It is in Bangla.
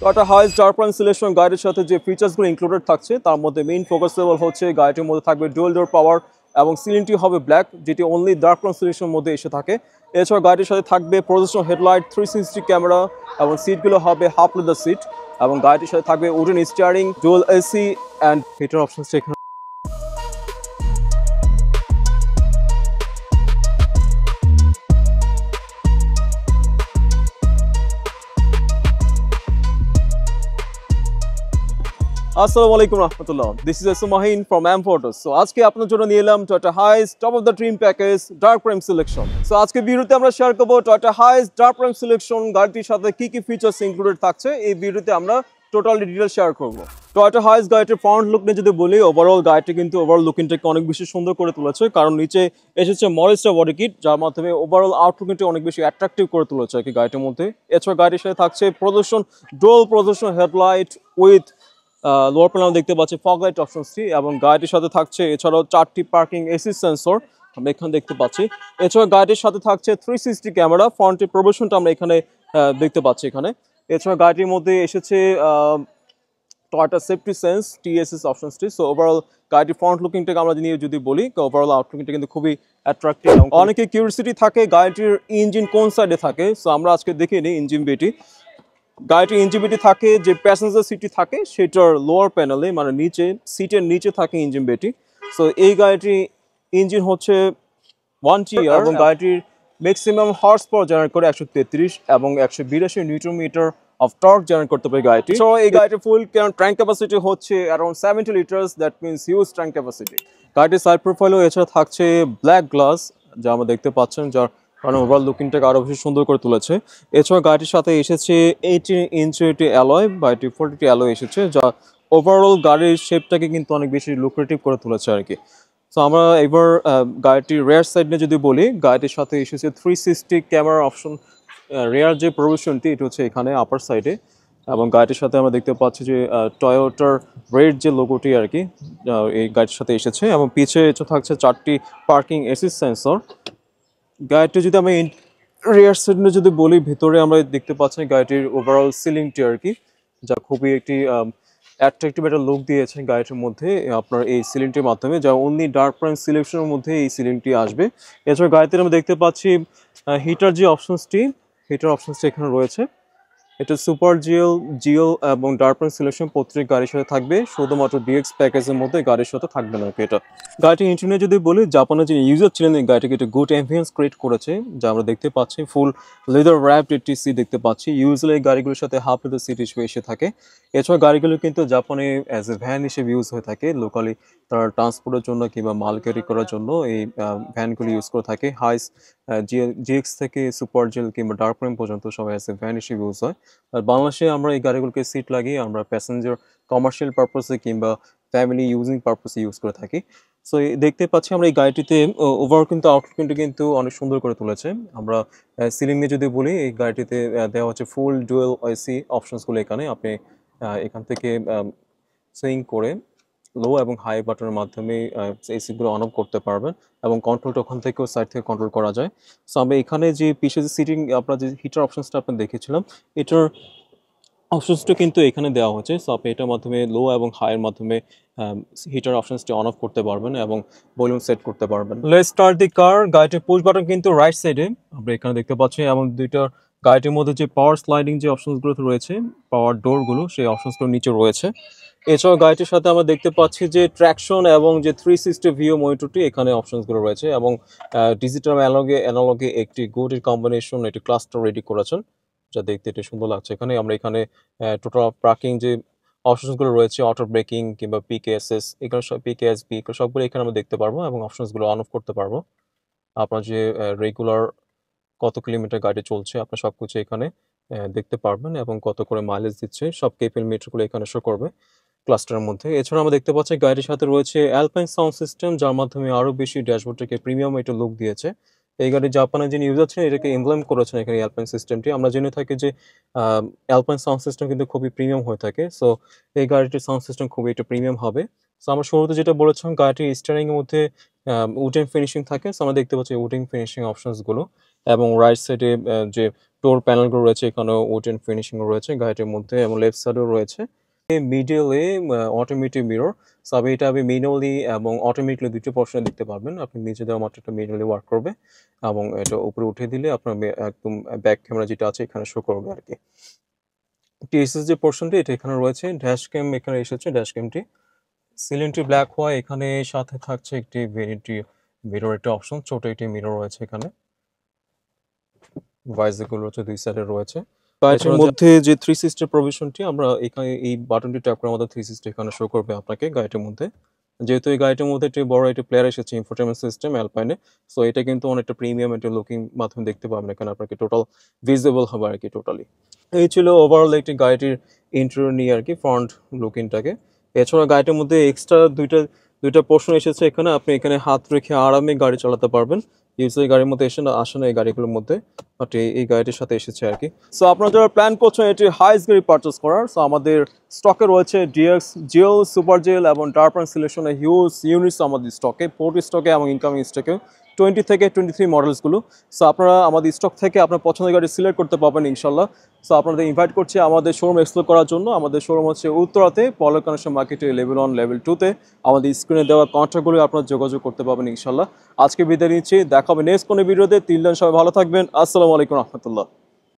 Toyota Hiace dark prime selection গাড়ির সাথে যে ফিচার্সগুলো ইনক্লুডেড থাকছে তার মধ্যে মেইন ফোকাসেবল হচ্ছে গাড়িটির মধ্যে থাকবে ডুয়াল ডোর পাওয়ার এবং সিলিংটি হবে ব্ল্যাক, যেটি অনলি ডার্ক প্রাইম সিলেকশনের মধ্যে এসে থাকে। এছাড়া গাড়ির সাথে থাকবে প্রজেকশন হেডলাইট, 360 ক্যামেরা এবং সিটগুলো হবে হাফ লেদার সিট এবং গাড়িটির সাথে থাকবে wooden steering, dual AC and heater options এখানে। আসসালামু আলাইকুম রহমতুল্লাহ, this is Esu Mahin from M photos. So আজকে আপনার জন্য নিয়ে এলাম Toyota Hiace top of the dream package dark prime selection. So আজকে ভিডিওতে আমরা শেয়ার করবো Toyota Hiace dark prime selection গাড়িটির সাথে কি কি ফিচার্স ইনক্লুডেড থাকছে। এই ভিডিওতে আমরা টোটাল ডিটেল শেয়ার করবো। টয়োটা হাইস গাড়িটির ফ্রন্ট লুক নিয়ে যদি বলি, ওভারঅল গাড়িটি কিন্তু ওভারঅল লুকিংটাকে অনেক বেশি সুন্দর করে তুলেছে, কারণ নিচে এসেছে মরিস্টার বডি কিট, যার মাধ্যমে ওভারঅল আউটলুকটি অনেক বেশি অ্যাট্রাকটিভ করে তুলেছে আর কি গাড়িটির মধ্যে। এছাড়া গাড়ির সাথে থাকছে ডুয়াল প্রদর্শন হেডলাইট উইথ লোয়ার প্যানেল দেখতে পাচ্ছি ফগ লাইট অপশনসটি, এবং গাড়িটির সাথে থাকছে এছাড়াও 4টি পার্কিং অ্যাসিস্ট সেন্সর আমরা এখানে দেখতে পাচ্ছি। এছাড়া গাড়িটির সাথে থাকছে 360 ক্যামেরা, ফ্রন্টের প্রবেশনটা আমরা এখানে দেখতে পাচ্ছি এখানে। এছাড়া গাড়িটির মধ্যে এসেছে টয়োটা সেফটি সেন্স টিএসএস অপশনসটি। সো ওভারঅল গাড়িটির ফ্রন্ট লুকিংটাকে আমরা নিয়ে যদি বলি, ওভারঅল আউটলুকিংটা কিন্তু খুবই অ্যাট্রাক্টিভ। অনেকে কিউরিওসিটি থাকে গাড়িটির ইঞ্জিন কোন সাইডে থাকে। সো আমরা আজকে দেখে নিই ইঞ্জিন বেটি। গাড়িটির ইঞ্জিন বেটি থাকে যে প্যাসেঞ্জার সিটটি থাকে সেটার লোয়ার প্যানেলে, মানে নিচে সিটের নিচে থাকে ইঞ্জিন বেটি। সো এই গাড়িটির ইঞ্জিন হচ্ছে 1TR এবং গাড়িটির ম্যাক্সিমাম হর্স পাওয়ার জেনারেট করে 133 এবং 182 newton metre of torque generate করতে পারে গাড়িটি। সো এই গাড়িটির ফুল ট্যাঙ্ক ক্যাপাসিটি হচ্ছে around 70 litres, that means huge tank capacity. গাড়িটির সাইড প্রোফাইলও এছাড়া থাকছে ব্ল্যাক গ্লাস, যা আমরা দেখতে পাচ্ছেন, যার কারণ ওভারঅল লুকিংটাকে আরও বেশি সুন্দর করে তুলেছে। এছাড়া গাড়িটির সাথে এসেছে 18 ইঞ্চের একটি অ্যালয় বা একটি 40টি অ্যালয় এসেছে, যা ওভারঅল গাড়ির শেপটাকে কিন্তু অনেক বেশি লুক্রেটিভ করে তুলেছে আর কি। সো আমরা এবার গাড়িটির রেয়ার সাইড নিয়ে যদি বলি, গাড়িটির সাথে এসেছে 360 ক্যামেরা অপশন। রেয়ার যে প্রভিশনটি এটা হচ্ছে এখানে আপার সাইডে, এবং গাড়িটির সাথে আমরা দেখতে পাচ্ছি যে টয়োটার রেড যে লোগোটি আর কি এই গাড়িটির সাথে এসেছে, এবং পিছে থাকছে 4টি পার্কিং অ্যাসিস্ট সেন্সর। গাড়িটি যদি আমি রিয়ার সাইডে যদি বলি, ভিতরে আমরা দেখতে পাচ্ছি গাড়িটির ওভারঅল সিলিংটি আর কি, যা খুবই একটি অ্যাট্রাকটিভ একটা লুক দিয়েছে গাড়িটির মধ্যে আপনার এই সিলিংটির মাধ্যমে, যা অনলি ডার্ক প্রাইম সিলেকশনের মধ্যে এই সিলিংটি আসবে। এছাড়া গাড়িতে আমরা দেখতে পাচ্ছি হিটার যে অপশনসটি এখানে রয়েছে। এটা সুপার জিএল এবং ডার্ক প্রাইম সিলেকশন প্রত্যেক গাড়ির সাথে থাকবে, শুধুমাত্র ডিএক্স প্যাকেজের মধ্যে গাড়ির সাথে থাকবে না। এটা গাড়িটির ইন্টেরিয়র যদি বলি, জাপানের যে ইউজার ছিলেন এই গাড়িটিকে একটা গুড অ্যাম্বিয়েন্স ক্রিয়েট করেছে, যা আমরা দেখতে পাচ্ছি ফুল লেদার র্যাপড একটি সিট দেখতে পাচ্ছি। ইউজুয়ালি এই গাড়িগুলোর সাথে হাফ লেদার সিট হিসেবে এসে থাকে। এছাড়া গাড়িগুলো কিন্তু জাপানে অ্যাজ এ ভ্যান হিসেবে ইউজ হয়ে থাকে, লোকালি তারা ট্রান্সপোর্টের জন্য কিংবা মাল ক্যারি করার জন্য এই ভ্যানগুলি ইউজ করে থাকে। হাইস জিএক্স থেকে সুপার জেল কিংবা ডার্ক প্রাইম পর্যন্ত সবাই অ্যাজ এ ভ্যান হিসেবে ইউজ হয়। আর বাংলাদেশে আমরা এই গাড়িগুলোকে সিট লাগিয়ে আমরা প্যাসেঞ্জার কমার্শিয়াল পারপাসে কিংবা ফ্যামিলি ইউজিং পারপাসে ইউজ করে থাকি। সো দেখতে পাচ্ছি আমরা এই গাড়িটিতে ওভারঅল কিন্তু আউটলুক কিন্তু অনেক সুন্দর করে তুলেছে। আমরা সিলিং নিয়ে যদি বলি, এই গাড়িটিতে দেওয়া হচ্ছে ফুল ডুয়েল এসি অপশনসগুলো। এখানে আপনি এখান থেকে সুইং করে লো এবং হাই বাটনের মাধ্যমে এসিগুলো অন অফ করতে পারবেন, এবং কন্ট্রোলটা ওখান থেকেও সাইড থেকে কন্ট্রোল করা যায়। সো আমরা এখানে যে পিছিয়ে যে সিটিং আপনার যে হিটার অপশনসটা আপনি দেখেছিলাম, এটার অপশনসটা কিন্তু এখানে দেওয়া হচ্ছে। সো আপনি এটার মাধ্যমে লো এবং হাইয়ের মাধ্যমে হিটার অপশনসটি অন অফ করতে পারবেন এবং ভলিউম সেট করতে পারবেন। লেটস স্টার্ট দি কার। গাড়িটির পুশ বাটন কিন্তু রাইট সাইডে আমরা এখানে দেখতে পাচ্ছি, এবং দুইটার গাড়িটির মধ্যে যে পাওয়ার স্লাইডিং যে অপশনসগুলো রয়েছে, পাওয়ার ডোরগুলো, সেই অপশনসগুলো নিচে রয়েছে। এছাড়াও গাড়িটির সাথে আমরা দেখতে পাচ্ছি যে ট্র্যাকশন এবং যে 360 ভিউ মনিটরটি এখানে অপশনসগুলো রয়েছে, এবং ডিজিটাল অ্যানালগে একটি গুড কম্বিনেশন একটি ক্লাস্টার রেডি করেছেন, যা দেখতে এটা সুন্দর লাগছে। আমরা এখানে টোটাল পার্কিং যে অপশনসগুলো রয়েছে, অটো ব্রেকিং কিংবা পিকেএসএস, এখানে সব পিকেএসবি সবগুলো এখানে আমরা দেখতে পারবো, এবং অপশনসগুলো অন অফ করতে পারবো। আপনার যে রেগুলার কত কিলোমিটার গাড়ি চলছে আপনার সবকিছু এখানে দেখতে পারবেন, এবং কত করে মাইলেজ দিচ্ছে সব কেপিএল মিটারগুলো এখানে শো করবে ক্লাস্টারের মধ্যে। এছাড়া আমরা দেখতে পাচ্ছি গাড়ির সাথে রয়েছে অ্যালপাইন সাউন্ড সিস্টেম, যার মাধ্যমে আরও বেশি ড্যাশবোর্ডটাকে প্রিমিয়াম একটা লুক দিয়েছে। এই গাড়ি জাপানের যিনি ইউজার ছিলেন এটাকে ইমপ্লিমেন্ট করেছেন এখানে অ্যালপাইন সিস্টেমটি। আমরা জেনে থাকি যে অ্যালপাইন সাউন্ড সিস্টেম কিন্তু খুবই প্রিমিয়াম হয়ে থাকে। সো এই গাড়িটির সাউন্ড সিস্টেম খুবই একটা প্রিমিয়াম হবে। সো আমরা শুরুতে যেটা বলেছিলাম গাড়িটির স্টিয়ারিং এর মধ্যে উডেন ফিনিশিং থাকে। সো আমরা দেখতে পাচ্ছি উডেন ফিনিশিং অপশনস গুলো, এবং রাইট সাইডে যে ডোর প্যানেলগুলো রয়েছে এখানেও উডেন ফিনিশিং রয়েছে গাড়িটির মধ্যে, এবং লেফট সাইডেও রয়েছে। মিডলে অটোমেটিক মিরর। সো এটা আপনি ম্যানুয়ালি এবং অটোমেটিকলি দুটো পোর্শনে দেখতে পারবেন। আপনি নিচে দেওয়া মাত্র একটা ম্যানুয়ালি ওয়ার্ক করবে, এবং এটা উপরে উঠে দিলে আপনার একদম ব্যাক ক্যামেরা যেটা আছে এখানে শো করবে আর কি। টিএসএস যে পোর্শনটি এটা এখানে রয়েছে, ড্যাশ ক্যাম এখানে এসেছে, ড্যাশ ক্যামটি সিলিংটি ব্ল্যাক হয়, এখানে সাথে থাকছে একটি ভ্যানিটি মিরর একটা অপশন, ছোট একটি মিরর রয়েছে এখানে, ভাইজারগুলো রয়েছে দুই সাইডে রয়েছে। গাড়িটির মধ্যে যে 360 প্রভিশনটি আমরা এখানে এই বাটনটি ট্যাপ করে আমাদের 360 এখানে শো করবে আপনাকে গাড়িটির মধ্যে। যেহেতু এই গাড়িটির মধ্যে একটি বড় একটি প্লেয়ার এসেছে ইনফোটেনমেন্ট সিস্টেম অ্যালপাইনে, সো এটা কিন্তু অনেকটা প্রিমিয়াম একটা লুকিং মাধ্যমে দেখতে পাবেন এখানে, আপনাকে টোটাল ভিজিবল হবে আর কি টোটালি। এই ছিল ওভারঅল একটি গাড়িটির ইন্টেরিয়র নিয়ে আর কি, ফ্রন্ট লুকিংটাকে। এছাড়া গাড়িটির মধ্যে এক্সট্রা দুইটা পোর্শন এসেছে এখানে, আপনি এখানে হাত রেখে আরামে গাড়ি চালাতে পারবেন। ইউজুয়ালি গাড়ির মধ্যে আসে না এই গাড়িগুলোর মধ্যে, বাট এই গাড়িটির সাথে এসেছে আর কি। সো আপনারা যারা প্ল্যান করছেন এটি হাইস গাড়ি পারচেস করার, সো আমাদের স্টকে রয়েছে ডিএক্স, জেল, সুপার জেল এবং ডার্ক প্রাইম সিলেকশনের হিউজ ইউনিটস আমাদের স্টকে, পোর্ট স্টকে এবং ইনকামিং স্টকে 20 থেকে 23 মডেলসগুলো। সো আপনারা আমাদের স্টক থেকে আপনার পছন্দের গাড়ি সিলেক্ট করতে পারবেন ইনশাল্লাহ। সো আপনাদের ইনভাইট করছি আমাদের শোরুম এক্সপ্লোর করার জন্য। আমাদের শোরুম হচ্ছে উত্তরাতে পলো কানেকশন মার্কেটে লেভেল 1 লেভেল 2তে। আমাদের স্ক্রিনে দেওয়া কন্ট্যাক্টগুলো আপনারা যোগাযোগ করতে পারবেন ইনশাল্লাহ। আজকে বিদায় নিচ্ছি, দেখা হবে নেক্সট কোনো ভিডিওতে। তিনজন সবাই ভালো থাকবেন। আসসালামু আলাইকুম রহমতুল্লাহ।